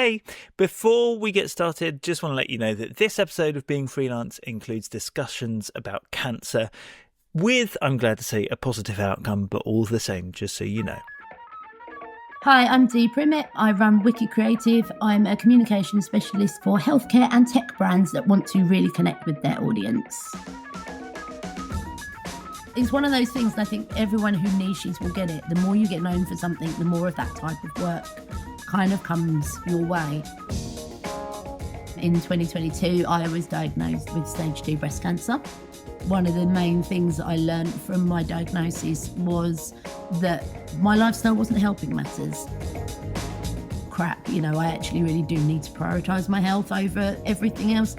Hey, before we get started, just want to let you know that this episode of Being Freelance includes discussions about cancer with, I'm glad to say, a positive outcome, but all the same, just so you know. Hi, I'm Dee Primett. I run Wiki Creative. I'm a communication specialist for healthcare and tech brands that want to really connect with their audience. It's one of those things, and I think everyone who niches will get it. The more you get known for something, the more of that type of work kind of comes your way. In 2022, I was diagnosed with stage 2 breast cancer. One of the main things that I learned from my diagnosis was that my lifestyle wasn't helping matters. Crap, I actually really do need to prioritise my health over everything else.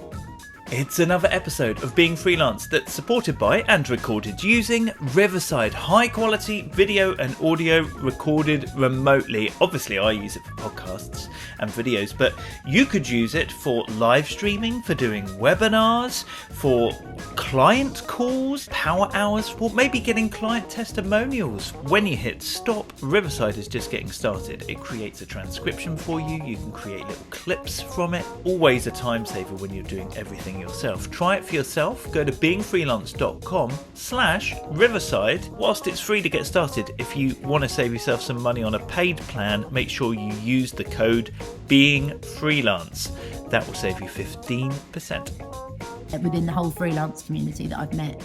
It's another episode of Being Freelance that's supported by and recorded using RIVERSIDE, high quality video and audio recorded remotely. Obviously I use it for podcasts and videos, but you could use it for live streaming, for doing webinars, for client calls, power hours, for maybe getting client testimonials. When you hit stop, RIVERSIDE is just getting started. It creates a transcription for you. You can create little clips from it. Always a time saver when you're doing everything yourself. Try it for yourself. Go to beingfreelance.com/Riverside. Whilst it's free to get started, if you want to save yourself some money on a paid plan, make sure you use the code BEINGFreelance. That will save you 15%. Within the whole freelance community that I've met,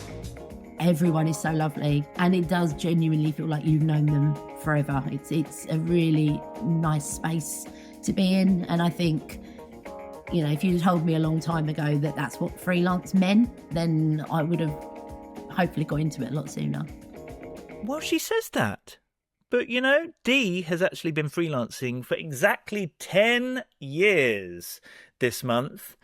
everyone is so lovely, and it does genuinely feel like you've known them forever. It's a really nice space to be in, and I think if you'd told me a long time ago that that's what freelance meant, then I would have hopefully got into it a lot sooner. Well, she says that. But, Dee has actually been freelancing for exactly 10 years this month.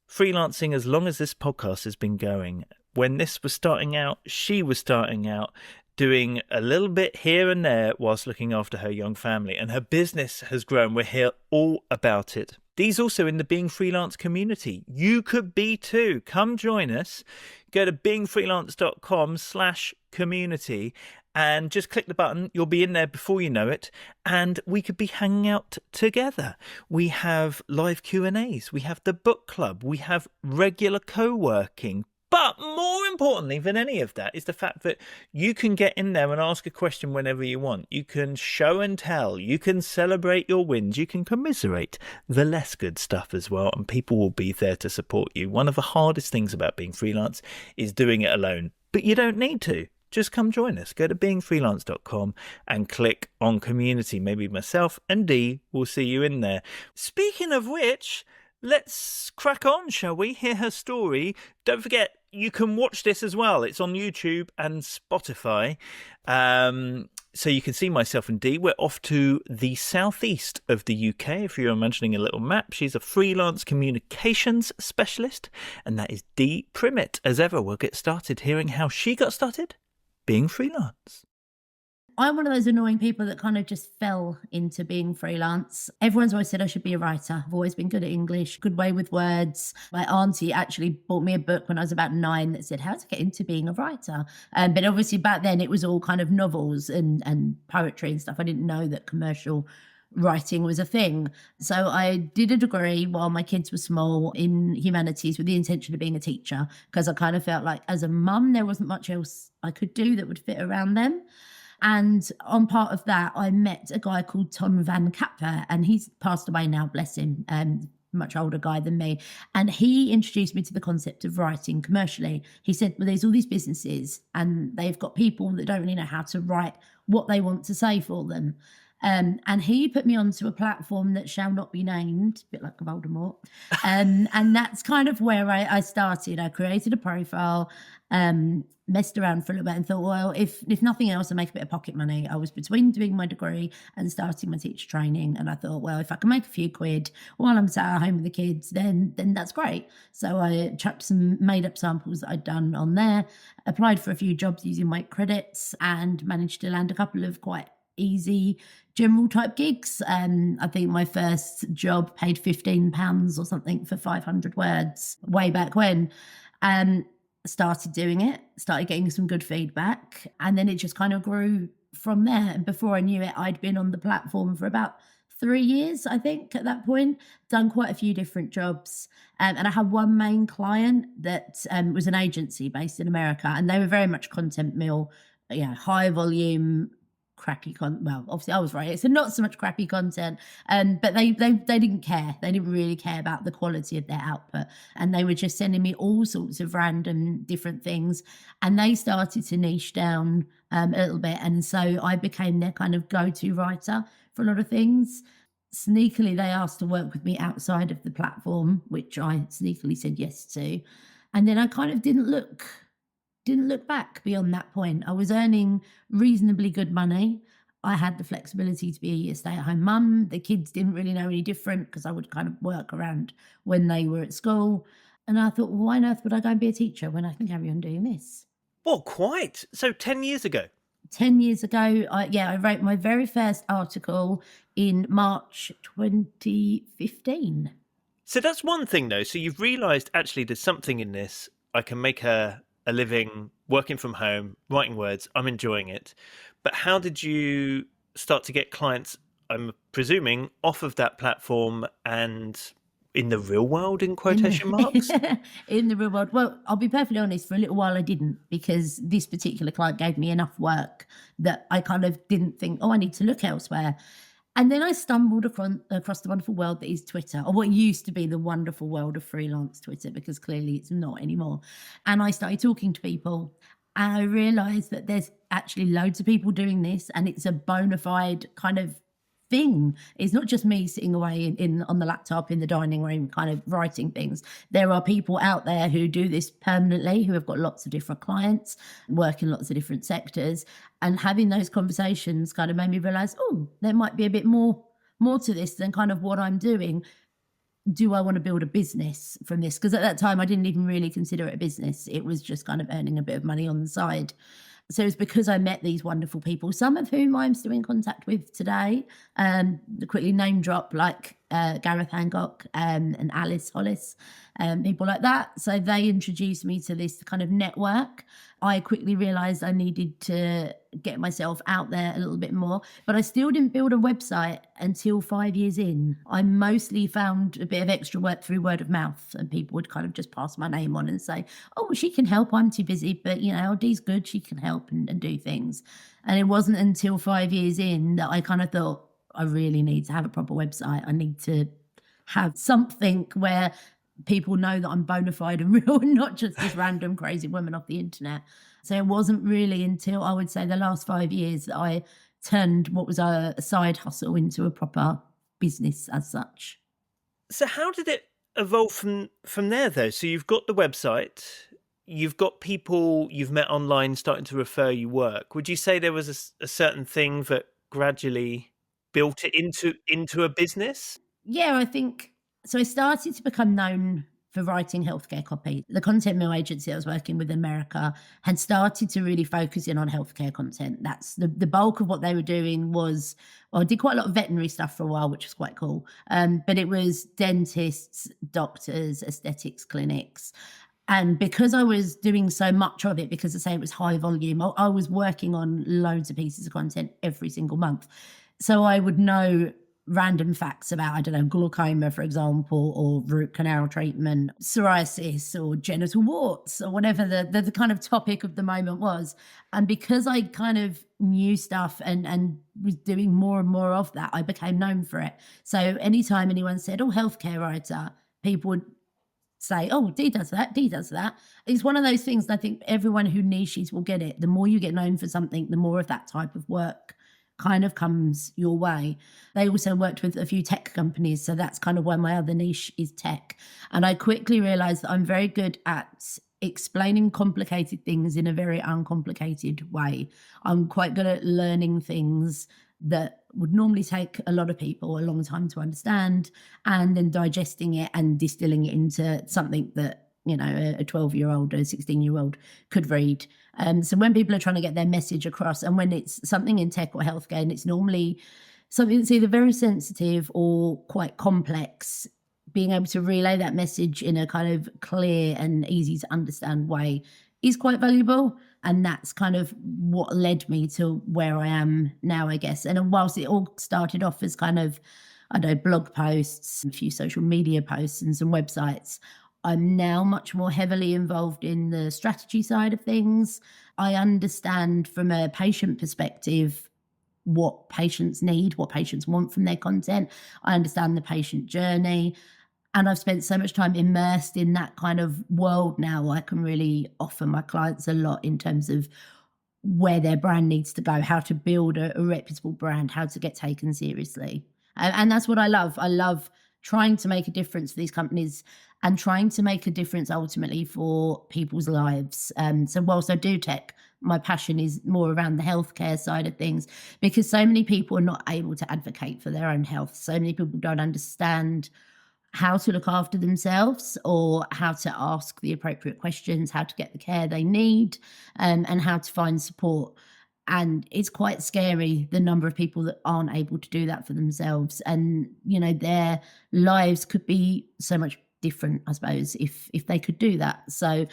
Freelancing as long as this podcast has been going. When this was starting out, she was starting out doing a little bit here and there whilst looking after her young family. And her business has grown. We're here all about it. Dee's also in the Being Freelance community. You could be too. Come join us. Go to beingfreelance.com/community and just click the button. You'll be in there before you know it. And we could be hanging out together. We have live Q&As. We have the book club. We have regular co-working. But more importantly than any of that is the fact that you can get in there and ask a question whenever you want. You can show and tell. You can celebrate your wins. You can commiserate the less good stuff as well. And people will be there to support you. One of the hardest things about being freelance is doing it alone. But you don't need to. Just come join us. Go to beingfreelance.com and click on community. Maybe myself and Dee will see you in there. Speaking of which, let's crack on, shall we? Hear her story. Don't forget, you can watch this as well. It's on YouTube and Spotify. So you can see myself and Dee. We're off to the southeast of the UK. If you're imagining a little map, she's a freelance communications specialist. And that is Dee Primett. As ever, we'll get started hearing how she got started being freelance. I'm one of those annoying people that kind of just fell into being freelance. Everyone's always said I should be a writer. I've always been good at English, good way with words. My auntie actually bought me a book when I was about 9 that said how to get into being a writer. But obviously back then it was all kind of novels and poetry and stuff. I didn't know that commercial writing was a thing. So I did a degree while my kids were small in humanities with the intention of being a teacher, because I kind of felt like as a mum there wasn't much else I could do that would fit around them. And on part of that, I met a guy called Ton van Kapper, and he's passed away now, bless him, much older guy than me. And he introduced me to the concept of writing commercially. He said, well, there's all these businesses and they've got people that don't really know how to write what they want to say for them. And he put me onto a platform that shall not be named, a bit like Voldemort. And that's kind of where I started. I created a profile, messed around for a little bit and thought, well, if nothing else, I'll make a bit of pocket money. I was between doing my degree and starting my teacher training. And I thought, well, if I can make a few quid while I'm sat at home with the kids, then that's great. So I chucked some made up samples that I'd done on there, applied for a few jobs using my credits and managed to land a couple of quite easy general type gigs. I think my first job paid £15 or something for 500 words way back when. Started doing it, started getting some good feedback, and then it just kind of grew from there. And before I knew it, I'd been on the platform for about 3 years, I think, at that point. Done quite a few different jobs. And I had one main client that was an agency based in America, and they were very much content mill, high volume, well, obviously I was right. So not so much crappy content, but they didn't care. They didn't really care about the quality of their output, and they were just sending me all sorts of random different things. And they started to niche down a little bit, and so I became their kind of go-to writer for a lot of things. Sneakily, they asked to work with me outside of the platform, which I sneakily said yes to. And then I kind of didn't look back beyond that point. I was earning reasonably good money. I had the flexibility to be a stay-at-home mum. The kids didn't really know any different because I would kind of work around when they were at school. And I thought, well, why on earth would I go and be a teacher when I can carry on doing this? Well, quite. So 10 years ago. 10 years ago, I wrote my very first article in March 2015. So that's one thing, though. So you've realised, actually, there's something in this. I can make a living working from home, writing words. I'm enjoying it. But how did you start to get clients, I'm presuming, off of that platform and in the real world, in quotation marks? In the real world. Well, I'll be perfectly honest, for a little while I didn't, because this particular client gave me enough work that I kind of didn't think, I need to look elsewhere. And then I stumbled across the wonderful world that is Twitter, or what used to be the wonderful world of freelance Twitter, because clearly it's not anymore. And I started talking to people, and I realized that there's actually loads of people doing this, and it's a bona fide kind of thing. It's not just me sitting away in on the laptop in the dining room kind of writing things. There are people out there who do this permanently, who have got lots of different clients, work in lots of different sectors. And having those conversations kind of made me realize, there might be a bit more to this than kind of what I'm doing. Do I want to build a business from this? Because at that time I didn't even really consider it a business. It was just kind of earning a bit of money on the side. So it's because I met these wonderful people, some of whom I'm still in contact with today. Quickly name drop, like Gareth Hancock and Alice Hollis, people like that. So they introduced me to this kind of network. I quickly realized I needed to get myself out there a little bit more, but I still didn't build a website until 5 years in. I mostly found a bit of extra work through word of mouth, and people would kind of just pass my name on and say, she can help, I'm too busy, but Dee's good, she can help and do things. And it wasn't until 5 years in that I kind of thought, I really need to have a proper website. I need to have something where people know that I'm bona fide and real, and not just this random crazy woman off the internet. So it wasn't really until, I would say, the last 5 years that I turned what was a side hustle into a proper business as such. So how did it evolve from there, though? So you've got the website, you've got people you've met online starting to refer you work. Would you say there was a certain thing that gradually built it into a business? Yeah, I think so. I started to become known for writing healthcare copy. The content mill agency I was working with in America had started to really focus in on healthcare content. That's the bulk of what they were doing. I did quite a lot of veterinary stuff for a while, which was quite cool. But it was dentists, doctors, aesthetics clinics. And because I was doing so much of it, because I say it was high volume, I was working on loads of pieces of content every single month. So I would know random facts about, glaucoma, for example, or root canal treatment, psoriasis, or genital warts, or whatever the kind of topic of the moment was. And because I kind of knew stuff and was doing more and more of that, I became known for it. So anytime anyone said, healthcare writer, people would say, Dee does that, Dee does that. It's one of those things that I think everyone who niches will get it. The more you get known for something, the more of that type of work kind of comes your way. They also worked with a few tech companies, so that's kind of why my other niche is tech. And I quickly realized that I'm very good at explaining complicated things in a very uncomplicated way. I'm quite good at learning things that would normally take a lot of people a long time to understand, and then digesting it and distilling it into something that a 12-year-old or a 16-year-old could read. So when people are trying to get their message across, and when it's something in tech or healthcare, and it's normally something that's either very sensitive or quite complex, being able to relay that message in a kind of clear and easy to understand way is quite valuable. And that's kind of what led me to where I am now, I guess. And whilst it all started off as kind of I know, blog posts, a few social media posts and some websites. I'm now much more heavily involved in the strategy side of things. I understand from a patient perspective what patients need, what patients want from their content. I understand the patient journey. And I've spent so much time immersed in that kind of world now. I can really offer my clients a lot in terms of where their brand needs to go, how to build a reputable brand, how to get taken seriously. And that's what I love. I love trying to make a difference for these companies and trying to make a difference ultimately for people's lives. So whilst I do tech, my passion is more around the healthcare side of things, because so many people are not able to advocate for their own health. So many people don't understand how to look after themselves or how to ask the appropriate questions, how to get the care they need, and how to find support. And it's quite scary, the number of people that aren't able to do that for themselves. And, you know, their lives could be so much different, I suppose, if they could do that. So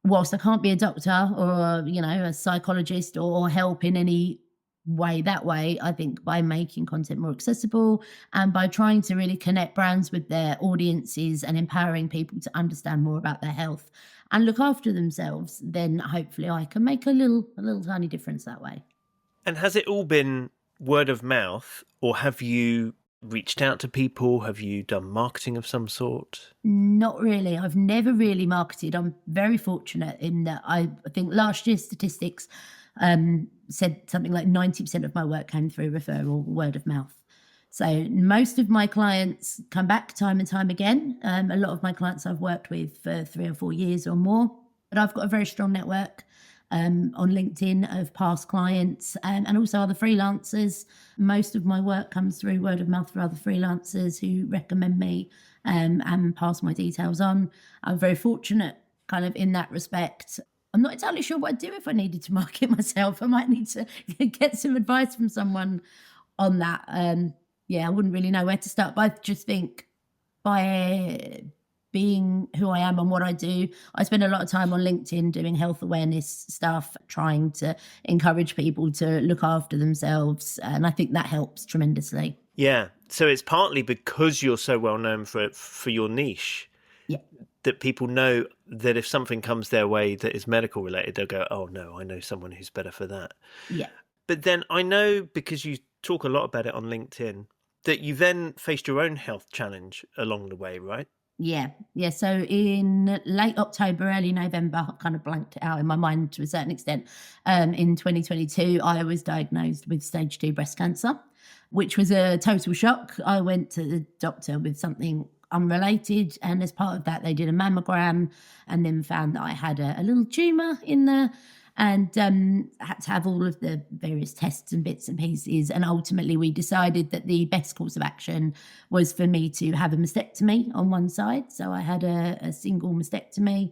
whilst I can't be a doctor or, you know, a psychologist or help in any way that way, I think by making content more accessible and by trying to really connect brands with their audiences and empowering people to understand more about their health and look after themselves, then hopefully I can make a little tiny difference that way. And has it all been word of mouth, or have you reached out to people? Have you done marketing of some sort? Not really. I've never really marketed. I'm very fortunate in that I think last year's statistics said something like 90% of my work came through referral, word of mouth. So most of my clients come back time and time again. A lot of my clients I've worked with for 3 or 4 years or more, but I've got a very strong network on LinkedIn of past clients and also other freelancers. Most of my work comes through word of mouth for other freelancers who recommend me and pass my details on. I'm very fortunate kind of in that respect. I'm not entirely sure what I'd do if I needed to market myself. I might need to get some advice from someone on that. I wouldn't really know where to start, but I just think by being who I am and what I do, I spend a lot of time on LinkedIn doing health awareness stuff, trying to encourage people to look after themselves. And I think that helps tremendously. Yeah. So it's partly because you're so well known for your niche. Yeah. That people know that if something comes their way that is medical related, they'll go, oh no, I know someone who's better for that. Yeah. But then I know, because you talk a lot about it on LinkedIn, that you then faced your own health challenge along the way, right? Yeah. So in late October, early November, I kind of blanked it out in my mind to a certain extent. In 2022, I was diagnosed with stage 2 breast cancer, which was a total shock. I went to the doctor with something unrelated, and as part of that, they did a mammogram and then found that I had a little tumour in there, and had to have all of the various tests and bits and pieces. And ultimately, we decided that the best course of action was for me to have a mastectomy on one side. So I had a single mastectomy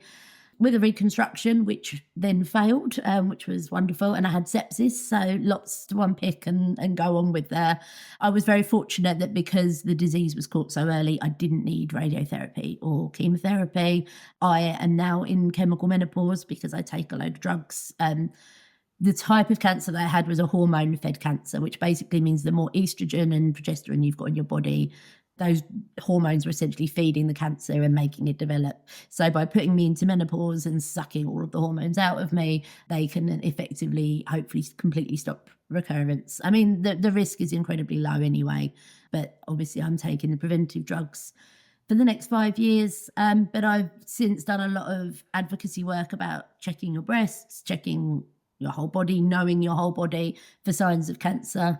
with a reconstruction, which then failed, which was wonderful. And I had sepsis, so lots to unpick and go on with there. I was very fortunate that because the disease was caught so early, I didn't need radiotherapy or chemotherapy. I am now in chemical menopause because I take a load of drugs. The type of cancer that I had was a hormone-fed cancer, which basically means the more estrogen and progesterone you've got in your body, those hormones were essentially feeding the cancer and making it develop. So by putting me into menopause and sucking all of the hormones out of me, they can effectively, hopefully, completely stop recurrence. I mean, the risk is incredibly low anyway, but obviously I'm taking the preventive drugs for the next 5 years. But I've since done a lot of advocacy work about checking your breasts, checking your whole body, knowing your whole body for signs of cancer.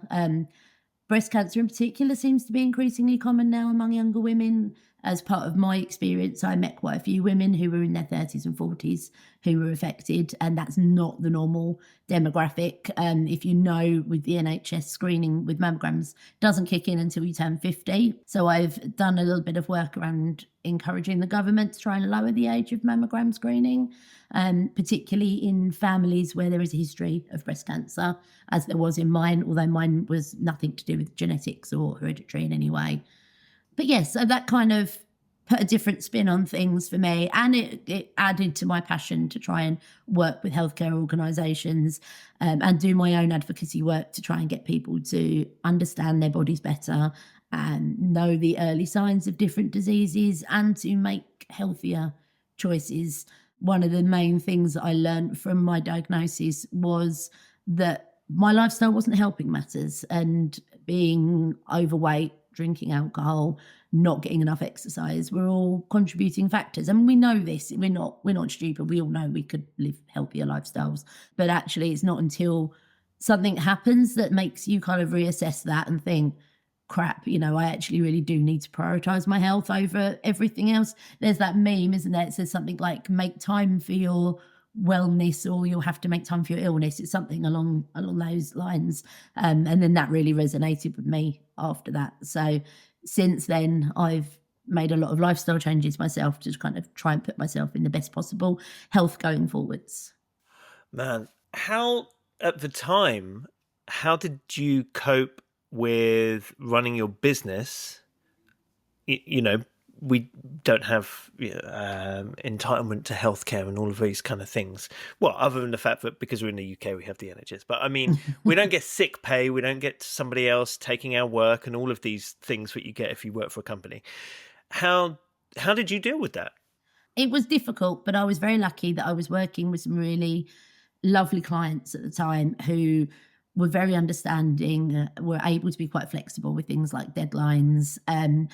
Breast cancer in particular seems to be increasingly common now among younger women. As part of my experience, I met quite a few women who were in their 30s and 40s who were affected, and that's not the normal demographic. If you know, with the NHS, screening with mammograms doesn't kick in until you turn 50. So I've done a little bit of work around encouraging the government to try and lower the age of mammogram screening, particularly in families where there is a history of breast cancer, as there was in mine, although mine was nothing to do with genetics or hereditary in any way. But yes, so that kind of put a different spin on things for me, and it added to my passion to try and work with healthcare organisations and do my own advocacy work to try and get people to understand their bodies better and know the early signs of different diseases and to make healthier choices. One of the main things that I learned from my diagnosis was that my lifestyle wasn't helping matters, and being overweight, drinking alcohol, not getting enough exercise were all contributing factors. And we know this. We're not stupid. We all know we could live healthier lifestyles. But actually it's not until something happens that makes you kind of reassess that and think, crap, I actually really do need to prioritize my health over everything else. There's that meme, isn't there? It says something like, make time for your wellness, or you'll have to make time for your illness. It's something along those lines. And then that really resonated with me after that. So since then, I've made a lot of lifestyle changes myself to kind of try and put myself in the best possible health going forwards. Man, at the time, how did you cope with running your business? We don't have entitlement to healthcare and all of these kind of things. Well, other than the fact that because we're in the UK, we have the NHS. But I mean, we don't get sick pay. We don't get somebody else taking our work and all of these things that you get if you work for a company. How did you deal with that? It was difficult, but I was very lucky that I was working with some really lovely clients at the time who were very understanding, were able to be quite flexible with things like deadlines. And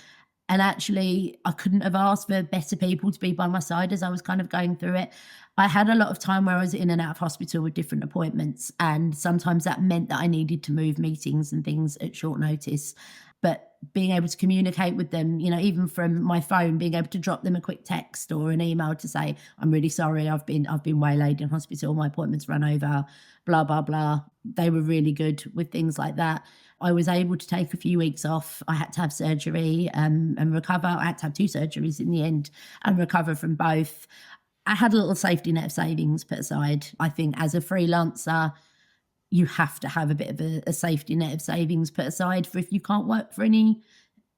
actually, I couldn't have asked for better people to be by my side as I was kind of going through it. I had a lot of time where I was in and out of hospital with different appointments, and sometimes that meant that I needed to move meetings and things at short notice. But being able to communicate with them, even from my phone, being able to drop them a quick text or an email to say, I'm really sorry, I've been waylaid in hospital, my appointment's run over, blah, blah, blah. They were really good with things like that. I was able to take a few weeks off. I had to have surgery and recover. I had to have 2 surgeries in the end and recover from both. I had a little safety net of savings put aside. I think as a freelancer, you have to have a bit of a safety net of savings put aside for if you can't work for any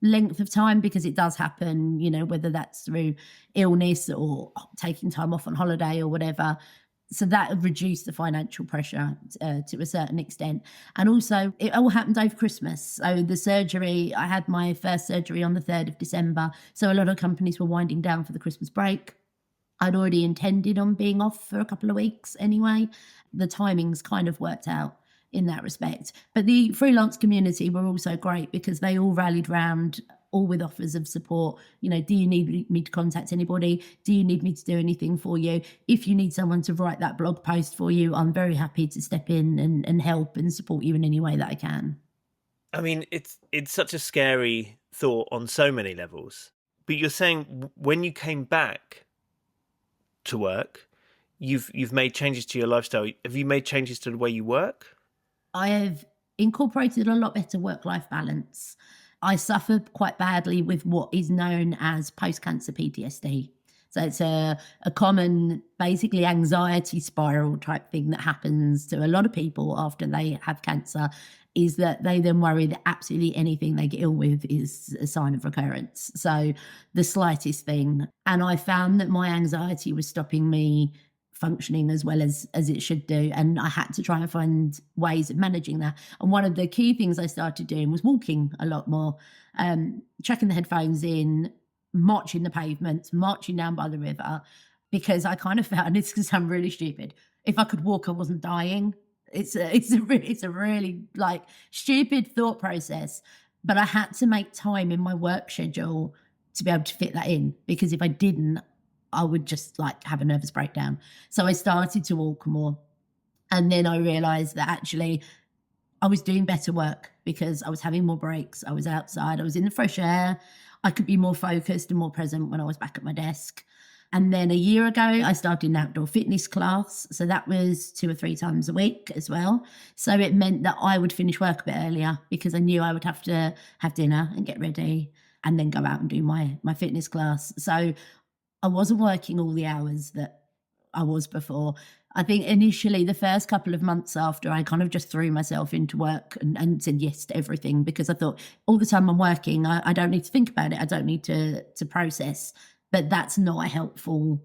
length of time, because it does happen, whether that's through illness or taking time off on holiday or whatever. So that reduced the financial pressure to a certain extent. And also it all happened over Christmas. So the surgery, I had my first surgery on the 3rd of December. So a lot of companies were winding down for the Christmas break. I'd already intended on being off for a couple of weeks anyway. The timings kind of worked out in that respect. But the freelance community were also great because they all rallied round, all with offers of support. Do you need me to contact anybody? Do you need me to do anything for you? If you need someone to write that blog post for you, I'm very happy to step in and help and support you in any way that I can. I mean, it's such a scary thought on so many levels. But you're saying when you came back to work, you've made changes to your lifestyle. Have you made changes to the way you work? I have incorporated a lot better work-life balance. I suffered quite badly with what is known as post-cancer PTSD. So it's a common, basically anxiety spiral type thing that happens to a lot of people after they have cancer, is that they then worry that absolutely anything they get ill with is a sign of recurrence. So the slightest thing. And I found that my anxiety was stopping me functioning as well as it should do. And I had to try and find ways of managing that. And one of the key things I started doing was walking a lot more, chucking the headphones in, marching the pavements, marching down by the river, because I kind of found, it's because I'm really stupid, if I could walk, I wasn't dying. It's a really like stupid thought process, but I had to make time in my work schedule to be able to fit that in, because if I didn't, I would just like have a nervous breakdown. So I started to walk more. And then I realized that actually I was doing better work because I was having more breaks. I was outside, I was in the fresh air. I could be more focused and more present when I was back at my desk. And then a year ago, I started an outdoor fitness class. So that was 2 or 3 times a week as well. So it meant that I would finish work a bit earlier because I knew I would have to have dinner and get ready and then go out and do my fitness class. So I wasn't working all the hours that I was before. I think initially the first couple of months after, I kind of just threw myself into work and said yes to everything, because I thought all the time I'm working, I don't need to think about it. I don't need to process. But that's not a helpful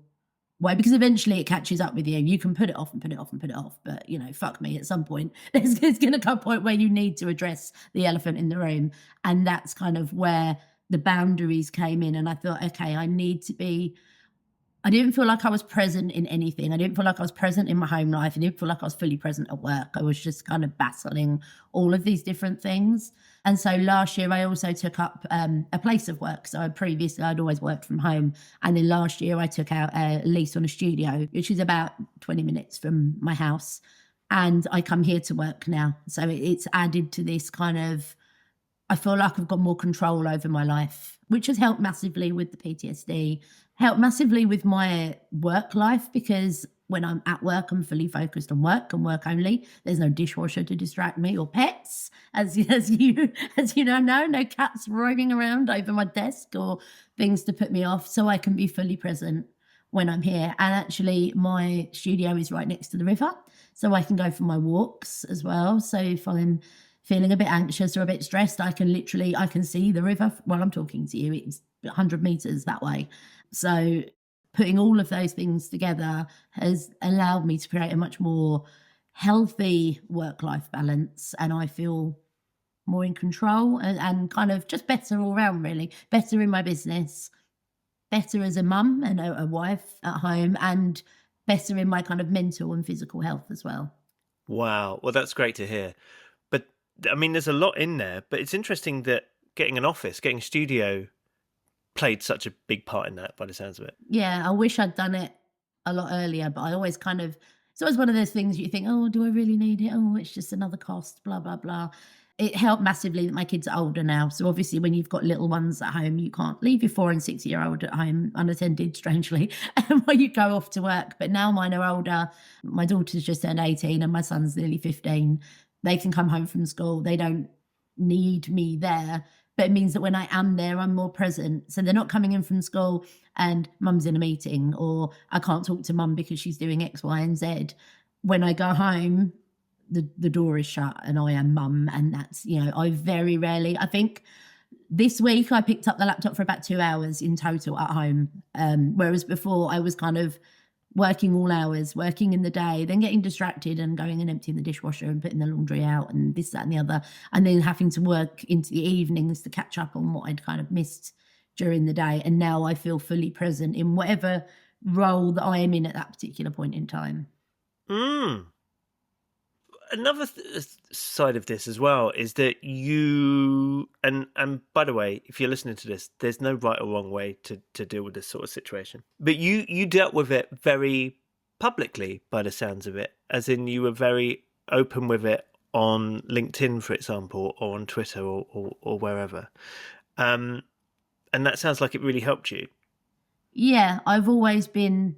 way, because eventually it catches up with you. You can put it off and put it off and put it off, but fuck me, at some point there's going to come a point where you need to address the elephant in the room. And that's kind of where the boundaries came in. And I thought, okay, I didn't feel like I was present in anything. I didn't feel like I was present in my home life. I didn't feel like I was fully present at work. I was just kind of battling all of these different things. And so last year I also took up a place of work. So previously I'd always worked from home. And then last year I took out a lease on a studio, which is about 20 minutes from my house. And I come here to work now. So it's added to this kind of, I feel like I've got more control over my life, which has helped massively with the PTSD, helped massively with my work life, because when I'm at work, I'm fully focused on work and work only. There's no dishwasher to distract me, or pets, as you know, no cats roaming around over my desk or things to put me off. So I can be fully present when I'm here. And actually my studio is right next to the river, so I can go for my walks as well. So if I'm feeling a bit anxious or a bit stressed, I can see the river while I'm talking to you. It's 100 meters that way. So putting all of those things together has allowed me to create a much more healthy work-life balance. And I feel more in control and kind of just better all around, really. Better in my business, better as a mum and a wife at home, and better in my kind of mental and physical health as well. Wow. Well, that's great to hear. But I mean, there's a lot in there, but it's interesting that getting a studio played such a big part in that, by the sounds of it. Yeah, I wish I'd done it a lot earlier, but I always it's always one of those things you think, oh, do I really need it? Oh, it's just another cost, blah, blah, blah. It helped massively that my kids are older now. So obviously when you've got little ones at home, you can't leave your 4 and 6 year old at home unattended, strangely, while you go off to work. But now mine are older. My daughter's just turned 18 and my son's nearly 15. They can come home from school. They don't need me there. But it means that when I am there, I'm more present. So they're not coming in from school and mum's in a meeting, or I can't talk to mum because she's doing X, Y, and Z. When I go home, the door is shut and I am mum. And that's, I very rarely, I think this week I picked up the laptop for about 2 hours in total at home. Whereas before I was kind of working all hours, working in the day, then getting distracted and going and emptying the dishwasher and putting the laundry out and this, that, and the other, and then having to work into the evenings to catch up on what I'd kind of missed during the day. And now I feel fully present in whatever role that I am in at that particular point in time. Another side of this as well is that you, and by the way, if you're listening to this, there's no right or wrong way to deal with this sort of situation. But you dealt with it very publicly, by the sounds of it, as in you were very open with it on LinkedIn, for example, or on Twitter or wherever. And that sounds like it really helped you. Yeah, I've always been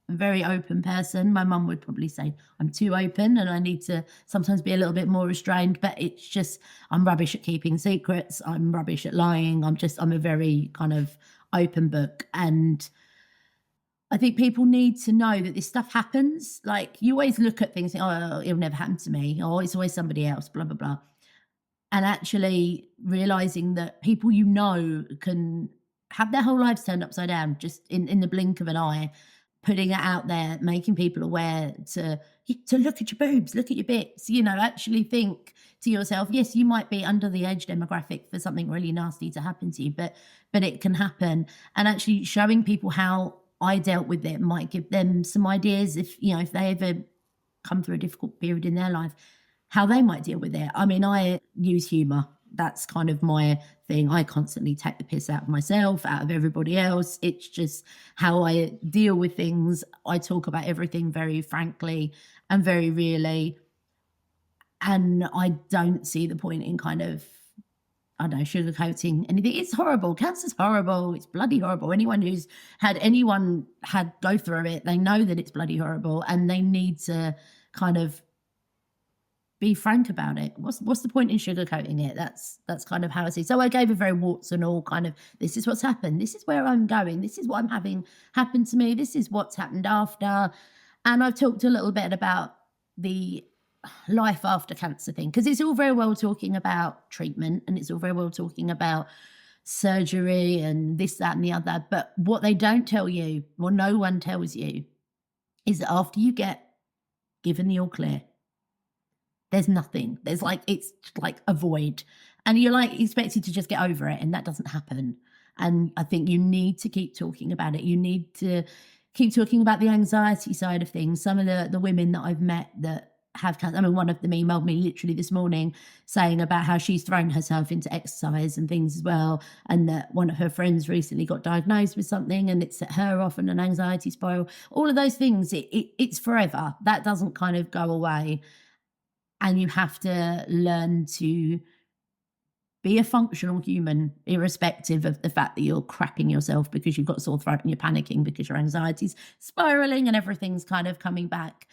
a very open person. My mum would probably say I'm too open and I need to sometimes be a little bit more restrained, but it's just, I'm rubbish at keeping secrets. I'm rubbish at lying. I'm a very kind of open book. And I think people need to know that this stuff happens. Like, you always look at things and think, oh, it'll never happen to me. Oh, it's always somebody else, blah, blah, blah. And actually realizing that people can have their whole lives turned upside down just in the blink of an eye. Putting it out there, making people aware to look at your boobs, look at your bits, actually think to yourself, yes, you might be under the age demographic for something really nasty to happen to you, but it can happen. And actually showing people how I dealt with it might give them some ideas if they ever come through a difficult period in their life, how they might deal with it. I mean, I use humor. That's kind of my thing. I constantly take the piss out of myself, out of everybody else. It's just how I deal with things. I talk about everything very frankly and very really. And I don't see the point in kind of, I don't know, sugarcoating anything. It's horrible. Cancer's horrible. It's bloody horrible. Anyone who's had go through it, they know that it's bloody horrible, and they need to kind of be frank about it. What's the point in sugarcoating it? That's kind of how I see. So I gave a very warts and all kind of, this is what's happened. This is where I'm going. This is what I'm having happen to me. This is what's happened after. And I've talked a little bit about the life after cancer thing, because it's all very well talking about treatment and it's all very well talking about surgery and this, that, and the other. But what they don't tell you, or no one tells you, is that after you get given the all clear, there's nothing. There's like, it's like a void. And you're like expected to just get over it. And that doesn't happen. And I think you need to keep talking about it. You need to keep talking about the anxiety side of things. Some of the women that I've met that have cancer, I mean, one of them emailed me literally this morning saying about how she's thrown herself into exercise and things as well. And that one of her friends recently got diagnosed with something and it set her off on an anxiety spiral. All of those things, it's forever. That doesn't kind of go away. And you have to learn to be a functional human, irrespective of the fact that you're crapping yourself because you've got a sore throat and you're panicking because your anxiety's spiraling and everything's kind of coming back.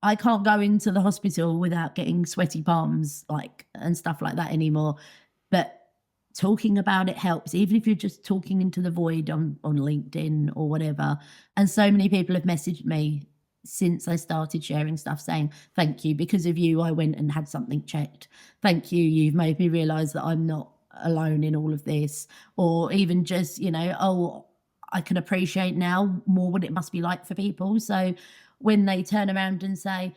I can't go into the hospital without getting sweaty palms, like, and stuff like that anymore. But talking about it helps, even if you're just talking into the void on LinkedIn or whatever. And so many people have messaged me since I started sharing stuff saying, thank you, because of you, I went and had something checked. Thank you, you've made me realize that I'm not alone in all of this. Or even just, you know, oh, I can appreciate now more what it must be like for people. So when they turn around and say,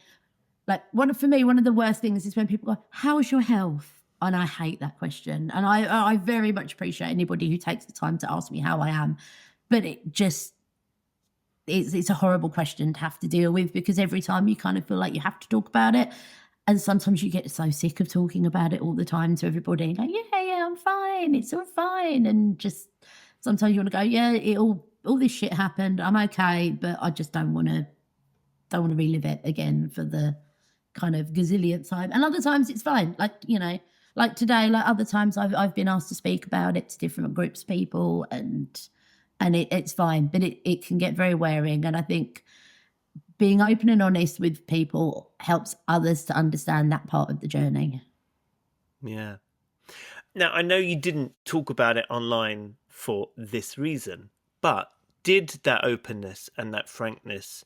like, for me, one of the worst things is when people go, how's your health? And I hate that question. And I very much appreciate anybody who takes the time to ask me how I am. But it just, it's a horrible question to have to deal with, because every time you kind of feel like you have to talk about it. And sometimes you get so sick of talking about it all the time to everybody. Like, yeah, I'm fine. It's all fine. And just sometimes you want to go, yeah, all this shit happened. I'm okay. But I just don't want to relive it again for the kind of gazillionth time. And other times it's fine. Like, you know, like today, like other times I've been asked to speak about it to different groups of people, and it's fine, but it can get very wearing. And I think being open and honest with people helps others to understand that part of the journey. Yeah. Now, I know you didn't talk about it online for this reason, but did that openness and that frankness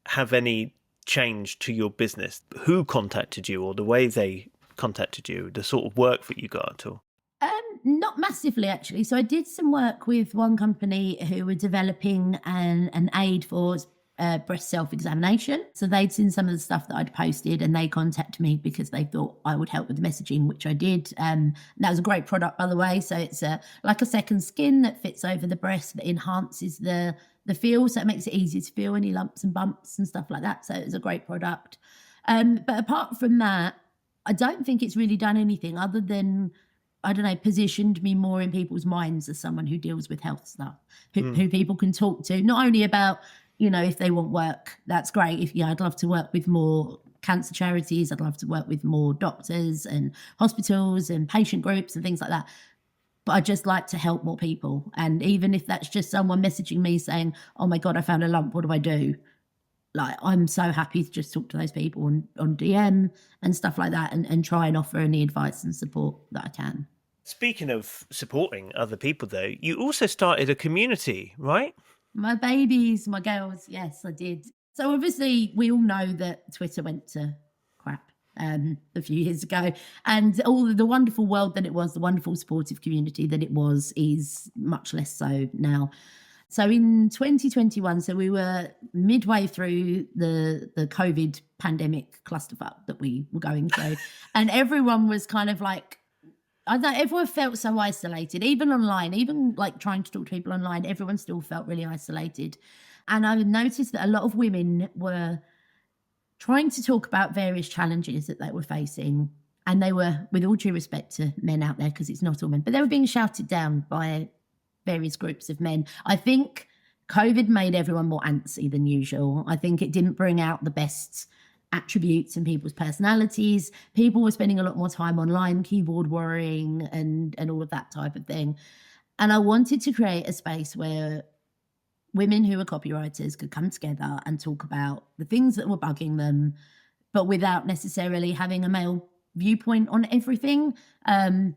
have any change to your business? Who contacted you, or the way they contacted you, the sort of work that you got at all? Not massively, actually. So I did some work with one company who were developing an aid for breast self-examination. So they'd seen some of the stuff that I'd posted and they contacted me because they thought I would help with the messaging, which I did. That was a great product, by the way. So it's like a second skin that fits over the breast that enhances the feel. So it makes it easier to feel any lumps and bumps and stuff like that. So it's a great product. But apart from that, I don't think it's really done anything other than, I don't know, positioned me more in people's minds as someone who deals with health stuff, who people can talk to, not only about, you know, if they want work, that's great. I'd love to work with more cancer charities. I'd love to work with more doctors and hospitals and patient groups and things like that. But I just like to help more people. And even if that's just someone messaging me saying, oh my God, I found a lump, what do I do? Like, I'm so happy to just talk to those people on DM and stuff like that, and try and offer any advice and support that I can. Speaking of supporting other people, though, you also started a community, right? My babies, my girls, yes, I did. So obviously we all know that Twitter went to crap a few years ago, and all the wonderful world that it was, the wonderful supportive community that it was, is much less so now. So in 2021, so we were midway through the COVID pandemic clusterfuck that we were going through, and everyone was kind of like, I don't know, everyone felt so isolated, even online, even like trying to talk to people online, everyone still felt really isolated. And I noticed that a lot of women were trying to talk about various challenges that they were facing. And they were, with all due respect to men out there, because it's not all men, but they were being shouted down by various groups of men. I think COVID made everyone more antsy than usual. I think it didn't bring out the best attributes in people's personalities. People were spending a lot more time online, keyboard worrying and all of that type of thing. And I wanted to create a space where women who are copywriters could come together and talk about the things that were bugging them, but without necessarily having a male viewpoint on everything. And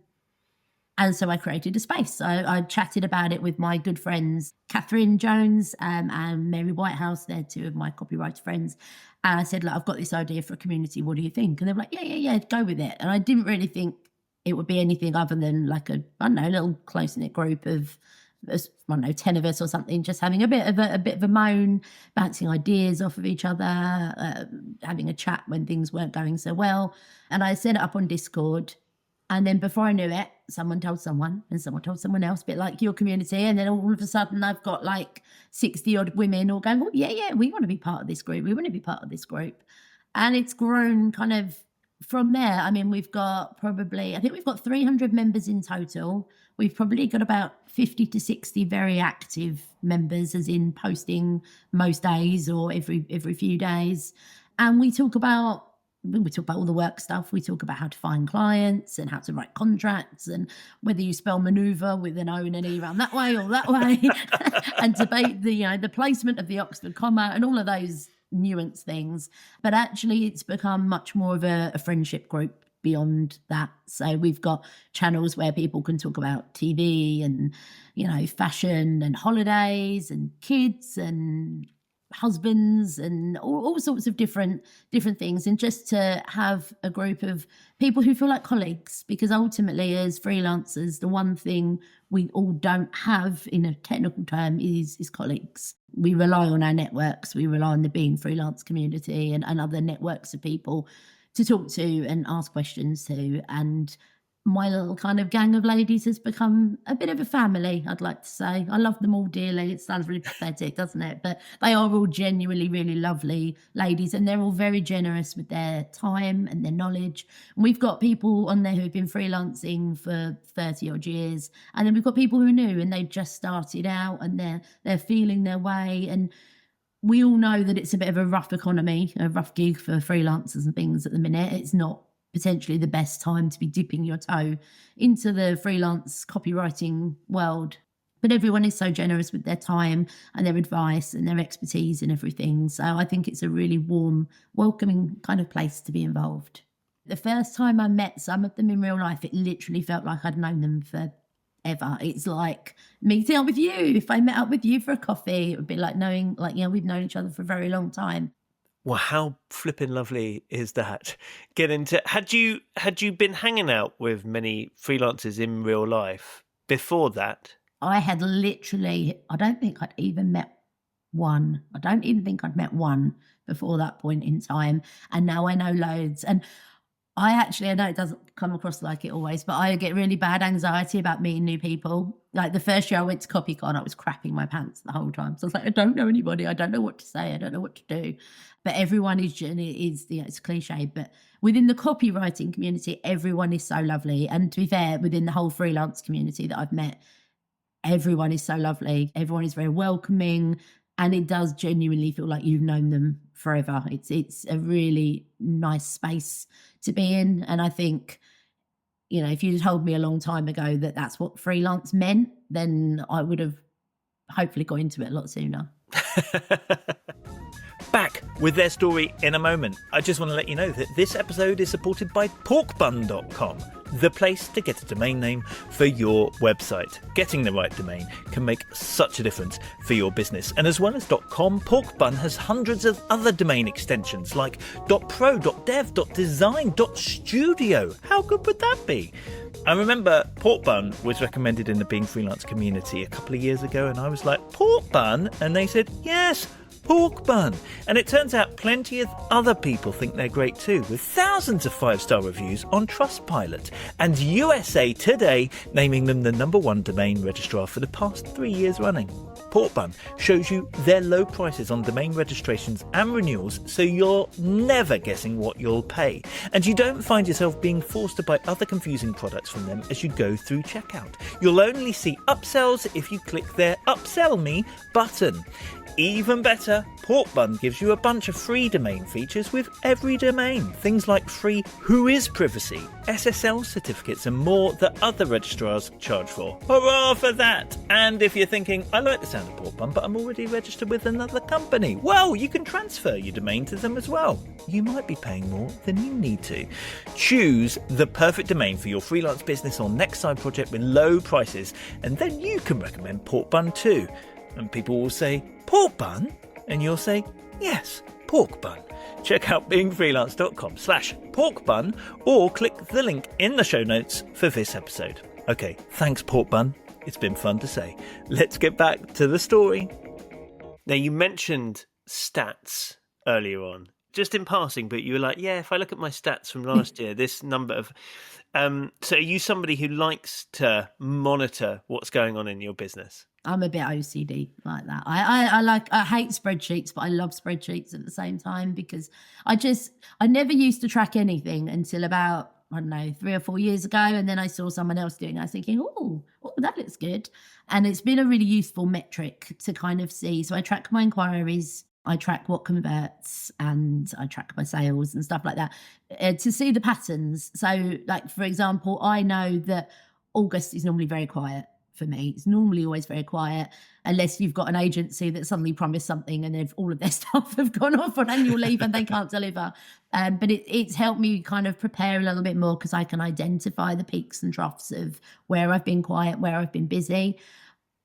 so I created a space. I chatted about it with my good friends, Catherine Jones and Mary Whitehouse. They're two of my copywriter friends. And I said, look, I've got this idea for a community. What do you think? And they were like, yeah, go with it. And I didn't really think it would be anything other than like a, I don't know, little close-knit group of there's, I don't know, 10 of us or something, just having a bit of a moan, bouncing ideas off of each other, having a chat when things weren't going so well. And I set it up on Discord. And then before I knew it, someone told someone and someone told someone else, a bit like your community. And then all of a sudden I've got like 60 odd women all going, oh, yeah, we want to be part of this group. We want to be part of this group. And it's grown kind of from there. I mean, we've got I think we've got 300 members in total. We've probably got about 50 to 60 very active members, as in posting most days or every few days. And we talk about all the work stuff. We talk about how to find clients and how to write contracts and whether you spell maneuver with an O and an E around that way or that way, and debate the placement of the Oxford comma and all of those nuanced things. But actually, it's become much more of a friendship group beyond that. So we've got channels where people can talk about TV and fashion and holidays and kids and husbands and all sorts of different things, and just to have a group of people who feel like colleagues, because ultimately as freelancers the one thing we all don't have in a technical term is colleagues. We rely on our networks, we rely on the Being Freelance community and other networks of people to talk to and ask questions to, and my little kind of gang of ladies has become a bit of a family, I'd like to say. I love them all dearly. It sounds really pathetic, doesn't it? But they are all genuinely really lovely ladies, and they're all very generous with their time and their knowledge. And we've got people on there who've been freelancing for 30 odd years, and then we've got people who are new and they've just started out and they're feeling their way. And we all know that it's a bit of a rough economy, a rough gig for freelancers and things at the minute. It's not potentially the best time to be dipping your toe into the freelance copywriting world. But everyone is so generous with their time and their advice and their expertise and everything. So I think it's a really warm, welcoming kind of place to be involved. The first time I met some of them in real life, it literally felt like I'd known them forever. It's like meeting up with you. If I met up with you for a coffee, it would be like knowing, we've known each other for a very long time. Well, how flipping lovely is that? Had you been hanging out with many freelancers in real life before that? I had literally, I don't think I'd even met one. I don't even think I'd met one before that point in time. And now I know loads. And I know it doesn't come across like it always, but I get really bad anxiety about meeting new people. Like the first year I went to CopyCon, I was crapping my pants the whole time. So I was like, I don't know anybody. I don't know what to say. I don't know what to do. But everyone is it's cliche, but within the copywriting community, everyone is so lovely. And to be fair, within the whole freelance community that I've met, everyone is so lovely. Everyone is very welcoming. And it does genuinely feel like you've known them forever. It's a really nice space to be in. And I think, if you'd told me a long time ago that that's what freelance meant, then I would have hopefully got into it a lot sooner. Back with their story in a moment. I just want to let you know that this episode is supported by porkbun.com, the place to get a domain name for your website. Getting the right domain can make such a difference for your business. And as well as .com, Porkbun has hundreds of other domain extensions like .pro, .dev, .design, .studio. How good would that be? I remember Porkbun was recommended in the Being Freelance community a couple of years ago, and I was like, Porkbun? And they said, yes, Porkbun. And it turns out plenty of other people think they're great too, with thousands of 5-star reviews on Trustpilot, and USA Today naming them the #1 domain registrar for the past 3 years running. Porkbun shows you their low prices on domain registrations and renewals, so you're never guessing what you'll pay, and you don't find yourself being forced to buy other confusing products from them as you go through checkout. You'll only see upsells if you click their Upsell Me button. Even better, Porkbun gives you a bunch of free domain features with every domain. Things like free Whois Privacy, SSL certificates and more that other registrars charge for. Hurrah for that! And if you're thinking, I like the sound of Porkbun, but I'm already registered with another company, well, you can transfer your domain to them as well. You might be paying more than you need to. Choose the perfect domain for your freelance business or next side project with low prices, and then you can recommend Porkbun too. And people will say, Porkbun? And you'll say, yes, Porkbun. Check out beingfreelance.com/porkbun or click the link in the show notes for this episode. Okay, thanks Porkbun. It's been fun to say. Let's get back to the story. Now, you mentioned stats earlier on, just in passing, but you were like, yeah, if I look at my stats from last year, this number of... so are you somebody who likes to monitor what's going on in your business? I'm a bit OCD like that. I hate spreadsheets, but I love spreadsheets at the same time, because I never used to track anything until about, I don't know, 3 or 4 years ago. And then I saw someone else doing it. I was thinking, oh, that looks good. And it's been a really useful metric to kind of see. So I track my inquiries, I track what converts, and I track my sales and stuff like that to see the patterns. So, like, for example, I know that August is normally very quiet for me. It's normally always very quiet, unless you've got an agency that suddenly promised something and if all of their staff have gone off on annual leave and they can't deliver. But it's helped me kind of prepare a little bit more, because I can identify the peaks and troughs of where I've been quiet, where I've been busy.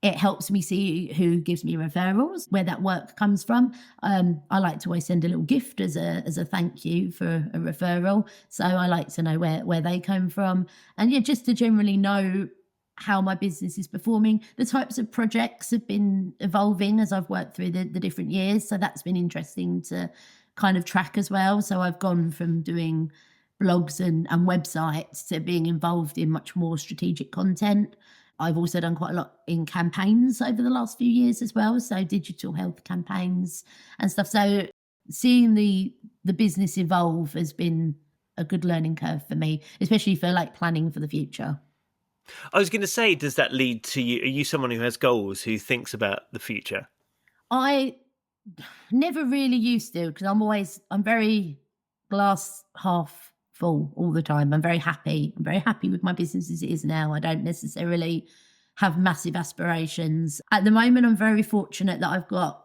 It helps me see who gives me referrals, where that work comes from. I like to always send a little gift as a thank you for a referral. So I like to know where they come from. And yeah, just to generally know how my business is performing. The types of projects have been evolving as I've worked through the different years. So that's been interesting to kind of track as well. So I've gone from doing blogs and websites to being involved in much more strategic content. I've also done quite a lot in campaigns over the last few years as well. So digital health campaigns and stuff. So seeing the business evolve has been a good learning curve for me, especially for like planning for the future. I was going to say, does that lead to you? Are you someone who has goals, who thinks about the future? I never really used to, because I'm very glass half full all the time. I'm very happy. I'm very happy with my business as it is now. I don't necessarily have massive aspirations. At the moment, I'm very fortunate that I've got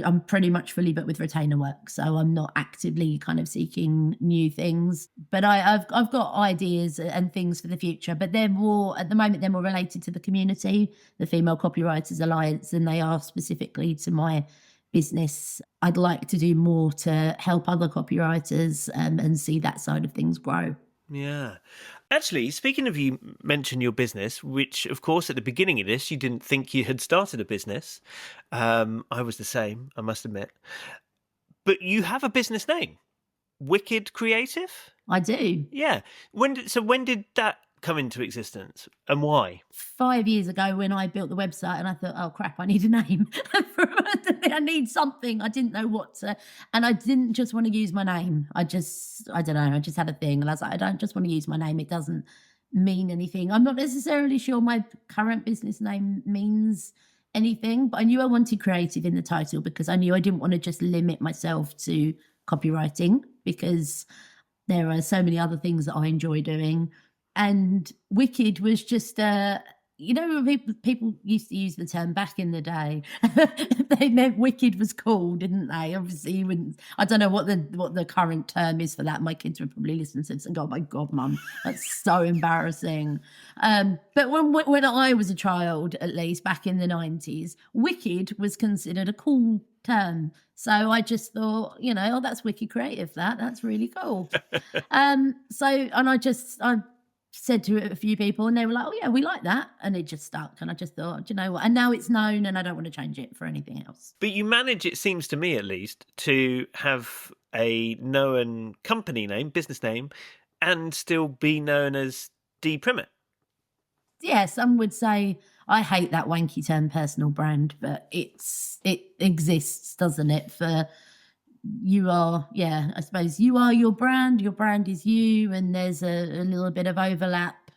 I'm pretty much fully booked with retainer work, so I'm not actively kind of seeking new things. But I've got ideas and things for the future, but they're more, at the moment, they're more related to the community, the Female Copywriters Alliance, than they are specifically to my business. I'd like to do more to help other copywriters and see that side of things grow. Yeah. Actually, speaking of, you mentioned your business, which of course at the beginning of this, you didn't think you had started a business. I was the same, I must admit. But you have a business name, Wicked Creative? I do. Yeah. When did that come into existence and why? 5 years ago, when I built the website, and I thought, oh crap, I need a name. I need something. I didn't know what to, and I didn't just want to use my name. I don't know, I just had a thing, and I was like, I don't just want to use my name. It doesn't mean anything. I'm not necessarily sure my current business name means anything, but I knew I wanted creative in the title, because I knew I didn't want to just limit myself to copywriting, because there are so many other things that I enjoy doing. And Wicked was just, people used to use the term back in the day. They meant Wicked was cool, didn't they? Obviously, you wouldn't. I don't know what the current term is for that. My kids would probably listen to this and go, "Oh my God, Mum, that's so embarrassing." But when I was a child, at least back in the 90s, Wicked was considered a cool term. So I just thought, oh, that's wicked creative. That's really cool. And I said to a few people, and they were like, oh yeah, we like that. And it just stuck. And I just thought, do you know what? And now it's known, and I don't want to change it for anything else. But you manage, it seems to me at least, to have a known company name, business name, and still be known as Dee Primett. Yeah, some would say, I hate that wanky term personal brand, but it exists, doesn't it? I suppose you are your brand is you, and there's a little bit of overlap.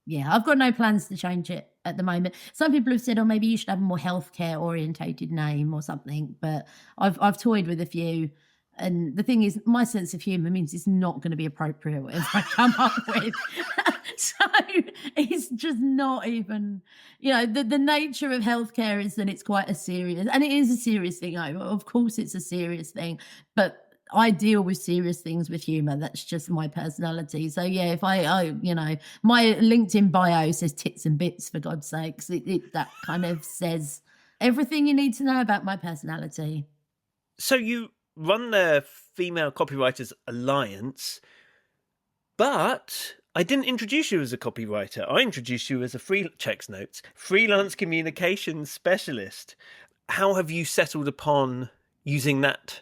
Yeah, I've got no plans to change it at the moment. Some people have said, oh, maybe you should have a more healthcare orientated name or something, but I've toyed with a few. And the thing is, my sense of humour means it's not going to be appropriate whatever I come up with. So it's just not even, the nature of healthcare is that it's quite a serious, and it is a serious thing. Of course it's a serious thing, but I deal with serious things with humour. That's just my personality. So yeah, if I my LinkedIn bio says tits and bits, for God's sakes. That kind of says everything you need to know about my personality. So you run the Female Copywriters Alliance, but I didn't introduce you as a copywriter. I introduced you as a checks notes, freelance communications specialist. How have you settled upon using that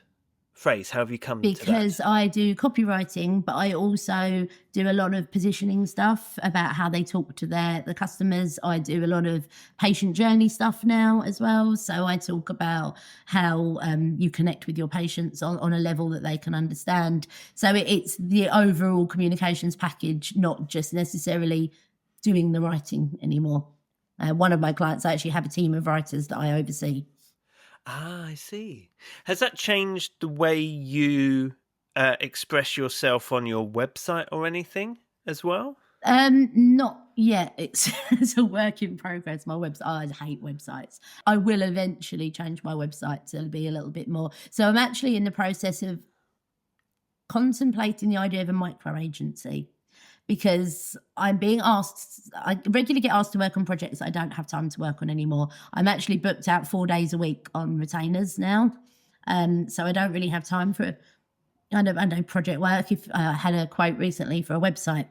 phrase? How have you come to that? Because I do copywriting, but I also do a lot of positioning stuff about how they talk to the customers. I do a lot of patient journey stuff now as well. So I talk about how you connect with your patients on a level that they can understand. So it's the overall communications package, not just necessarily doing the writing anymore. One of my clients, I actually have a team of writers that I oversee. Ah, I see. Has that changed the way you express yourself on your website or anything as well? Not yet. It's a work in progress. My website, I hate websites. I will eventually change my website to be a little bit more. So I'm actually in the process of contemplating the idea of a micro agency, because I'm being asked, I regularly get asked to work on projects I don't have time to work on anymore. I'm actually booked out 4 days a week on retainers now. So I don't really have time for I know project work. If I had a quote recently for a website,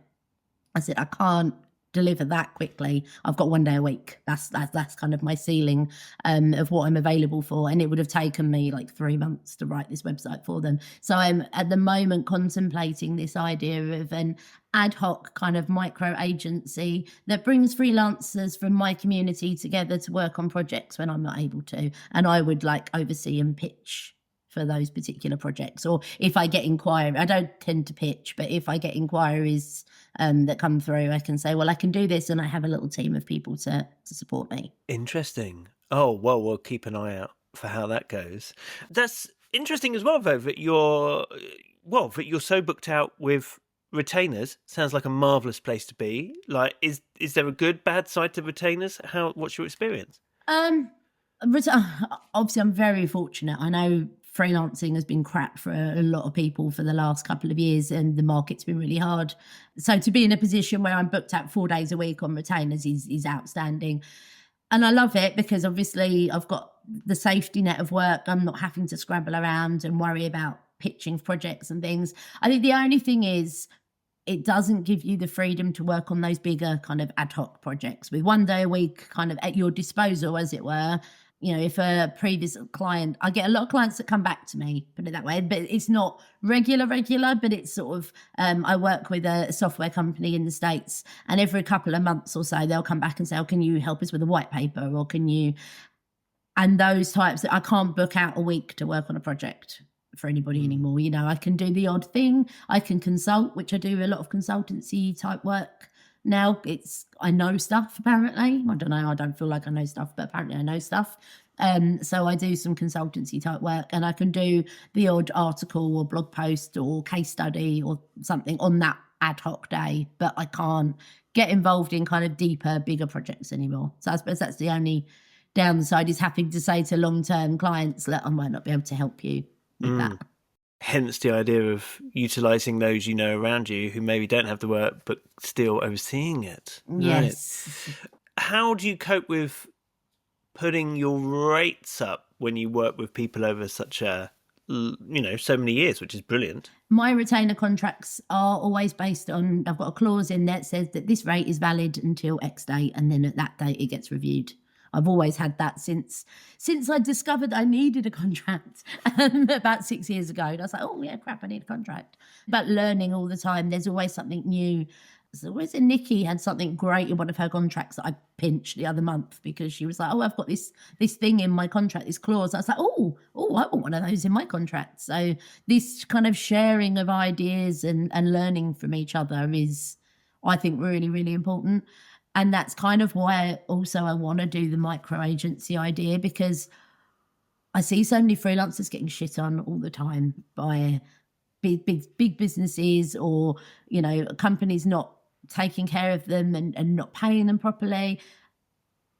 I said, I can't deliver that quickly. I've got 1 day a week. That's kind of my ceiling of what I'm available for. And it would have taken me like 3 months to write this website for them. So I'm at the moment contemplating this idea of an ad hoc kind of micro agency that brings freelancers from my community together to work on projects when I'm not able to. And I would like oversee and pitch for those particular projects. Or if I get inquiry, I don't tend to pitch, but if I get inquiries that come through, I can say, well, I can do this, and I have a little team of people to support me. Interesting. Oh, well, we'll keep an eye out for how that goes. That's interesting as well, though, that you're so booked out with retainers. Sounds like a marvelous place to be. Like, is there a good, bad side to retainers? What's your experience? Obviously, I'm very fortunate. I know freelancing has been crap for a lot of people for the last couple of years, and the market's been really hard. So to be in a position where I'm booked out 4 days a week on retainers is outstanding. And I love it because obviously I've got the safety net of work. I'm not having to scrabble around and worry about pitching projects and things. I think the only thing is it doesn't give you the freedom to work on those bigger kind of ad hoc projects with 1 day a week kind of at your disposal, as it were. You know, if a previous client, I get a lot of clients that come back to me, put it that way, but it's not regular, but it's sort of, I work with a software company in the States, and every couple of months or so, they'll come back and say, oh, can you help us with a white paper? Or can you, and those types, I can't book out a week to work on a project for anybody anymore. You know, I can do the odd thing. I can consult, which I do a lot of consultancy type work. Now I know stuff, apparently. I don't know, I don't feel like I know stuff, but apparently I know stuff. So I do some consultancy type work, and I can do the odd article or blog post or case study or something on that ad hoc day, but I can't get involved in kind of deeper, bigger projects anymore. So I suppose that's the only downside, is having to say to long-term clients that I might not be able to help you with that. Hence the idea of utilising those you know around you who maybe don't have the work but still overseeing it. Yes. Right. How do you cope with putting your rates up when you work with people over such so many years, which is brilliant? My retainer contracts are always based on, I've got a clause in there that says that this rate is valid until X date, and then at that date it gets reviewed. I've always had that since I discovered I needed a contract about 6 years ago. And I was like, oh yeah, crap, I need a contract. But learning all the time, there's always something new. So Nikki had something great in one of her contracts that I pinched the other month, because she was like, oh, I've got this thing in my contract, this clause. I was like, oh, I want one of those in my contract. So this kind of sharing of ideas and learning from each other is, I think, really, really important. And that's kind of why also I want to do the micro agency idea, because I see so many freelancers getting shit on all the time by big businesses, or, you know, companies not taking care of them and not paying them properly.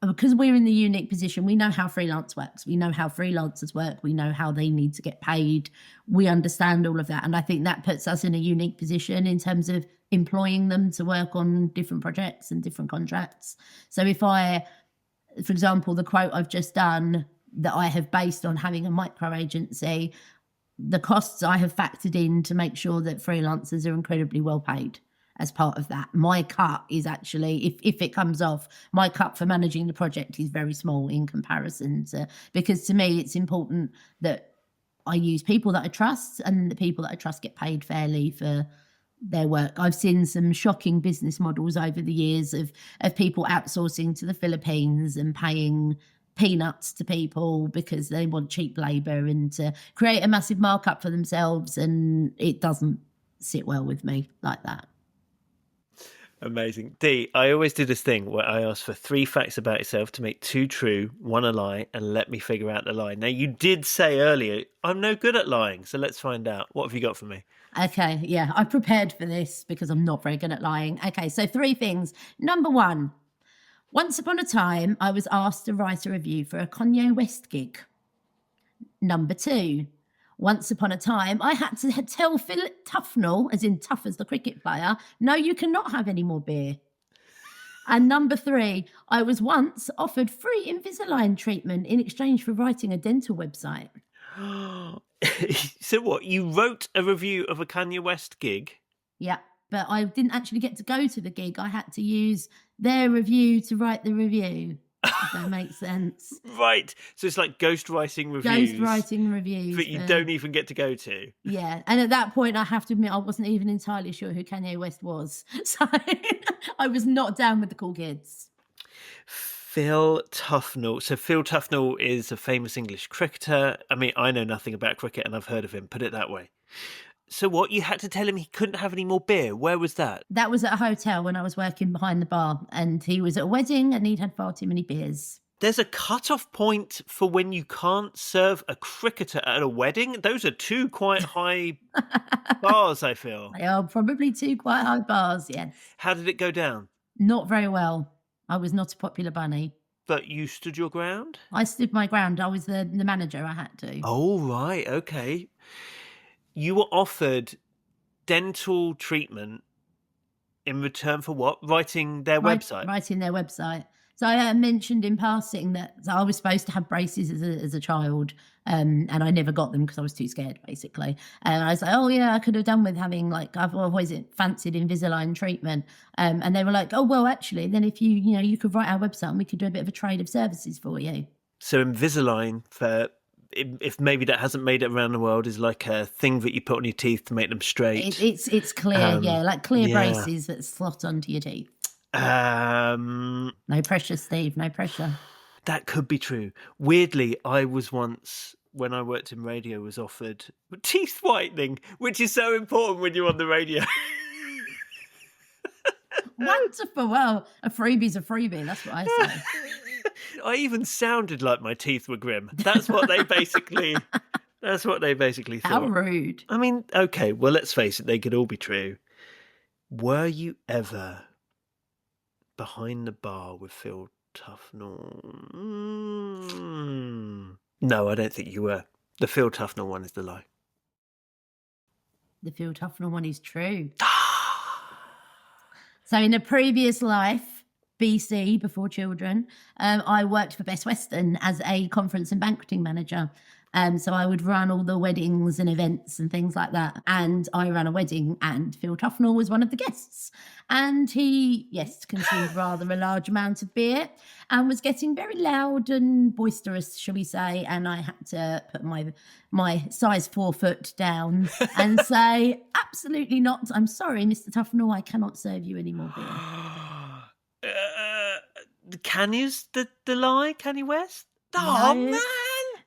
Because we're in the unique position, we know how freelance works. We know how freelancers work. We know how they need to get paid. We understand all of that. And I think that puts us in a unique position in terms of employing them to work on different projects and different contracts. So if for example, the quote I've just done that I have based on having a micro agency, the costs I have factored in to make sure that freelancers are incredibly well paid. as part of that. My cut is actually, if it comes off, my cut for managing the project is very small in comparison to, because to me it's important that I use people that I trust, and the people that I trust get paid fairly for their work. I've seen some shocking business models over the years of people outsourcing to the Philippines and paying peanuts to people because they want cheap labour and to create a massive markup for themselves, and it doesn't sit well with me like that. Amazing. Dee, I always do this thing where I ask for 3 facts about yourself to make 2 true, 1 a lie, and let me figure out the lie. Now, you did say earlier, I'm no good at lying, so let's find out. What have you got for me? Okay, yeah, I prepared for this because I'm not very good at lying. Okay, so 3 things. Number 1, once upon a time, I was asked to write a review for a Kanye West gig. Number 2, once upon a time, I had to tell Phil Tufnell, as in tough as the cricket player, no, you cannot have any more beer. And number 3, I was once offered free Invisalign treatment in exchange for writing a dental website. So what, you wrote a review of a Kanye West gig? Yeah, but I didn't actually get to go to the gig. I had to use their review to write the review, if that makes sense. Right. So it's like ghostwriting reviews. Ghostwriting reviews. That you don't even get to go to. Yeah. And at that point, I have to admit, I wasn't even entirely sure who Kanye West was. So I was not down with the cool kids. Phil Tufnell. So Phil Tufnell is a famous English cricketer. I mean, I know nothing about cricket and I've heard of him, put it that way. So what, you had to tell him he couldn't have any more beer? Where was that? That was at a hotel when I was working behind the bar, and he was at a wedding and he'd had far too many beers. There's a cut-off point for when you can't serve a cricketer at a wedding? Those are 2 quite high bars, I feel. They are probably 2 quite high bars, yes. How did it go down? Not very well. I was not a popular bunny. But you stood your ground? I stood my ground. I was the manager. I had to. Oh, right. Okay. You were offered dental treatment in return for what? Writing their website? Writing their website. So I mentioned in passing that I was supposed to have braces as a child, and I never got them because I was too scared, basically. And I was like, oh, yeah, I could have done with having, like, I've always fancied Invisalign treatment. And they were like, oh, well, actually, then if you could write our website and we could do a bit of a trade of services for you. So Invisalign, for if maybe that hasn't made it around the world, is like a thing that you put on your teeth to make them straight. It's clear, like clear braces that slot onto your teeth. No pressure, Steve, no pressure. That could be true. Weirdly, I was once, when I worked in radio, was offered teeth whitening, which is so important when you're on the radio. Wonderful. Well, a freebie's a freebie, that's what I say. I even sounded like my teeth were grim. That's what they basically thought. How rude. I mean, okay, well, let's face it, they could all be true. Were you ever behind the bar with Phil Tufnell? No, I don't think you were. The Phil Tufnell one is the lie. The Phil Tufnell one is true. So in a previous life, BC, before children, I worked for Best Western as a conference and banqueting manager. So I would run all the weddings and events and things like that. And I ran a wedding and Phil Tufnell was one of the guests. And he, consumed rather a large amount of beer and was getting very loud and boisterous, shall we say. And I had to put my size 4 foot down and say, absolutely not. I'm sorry, Mr. Tufnell, I cannot serve you any more beer. Kanye's the lie? Kanye West? Oh, No. man!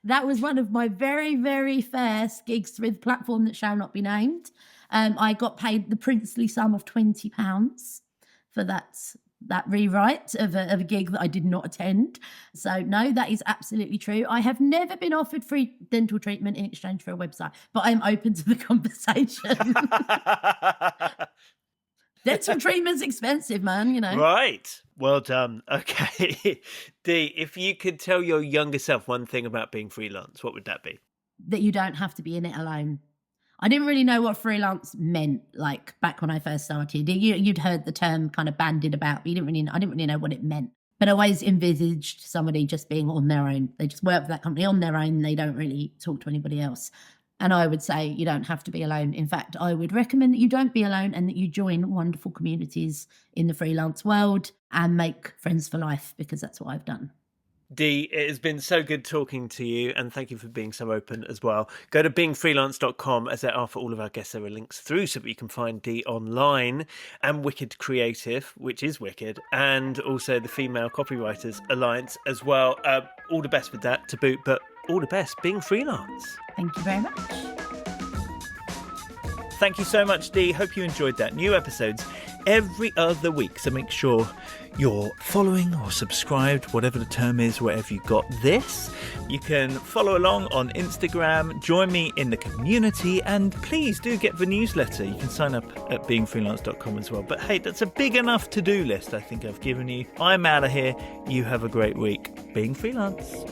That was one of my very, very first gigs with platform that shall not be named. I got paid the princely sum of £20 for that rewrite of a gig that I did not attend. So no, that is absolutely true. I have never been offered free dental treatment in exchange for a website, but I'm open to the conversation. Dental treatment's expensive, man, Right. Well done. Okay. Dee, if you could tell your younger self one thing about being freelance, what would that be? That you don't have to be in it alone. I didn't really know what freelance meant, like back when I first started. You'd heard the term kind of bandied about, but I didn't really know what it meant. But I always envisaged somebody just being on their own. They just work for that company on their own. They don't really talk to anybody else. And I would say you don't have to be alone. In fact, I would recommend that you don't be alone and that you join wonderful communities in the freelance world and make friends for life, because that's what I've done. Dee, it has been so good talking to you, and thank you for being so open as well. Go to beingfreelance.com, as there are for all of our guests. There are links through so that you can find Dee online, and Wicked Creative, which is wicked, and also the Female Copywriters Alliance as well. All the best with that to boot, but all the best being freelance. Thank you very much. Thank you so much, Dee. Hope you enjoyed that. New episodes every other week, so make sure you're following or subscribed, whatever the term is, wherever you got this. You can follow along on Instagram, join me in the community, and please do get the newsletter. You can sign up at beingfreelance.com as well. But hey, that's a big enough to-do list I think I've given you. I'm out of here. You have a great week. Being Freelance.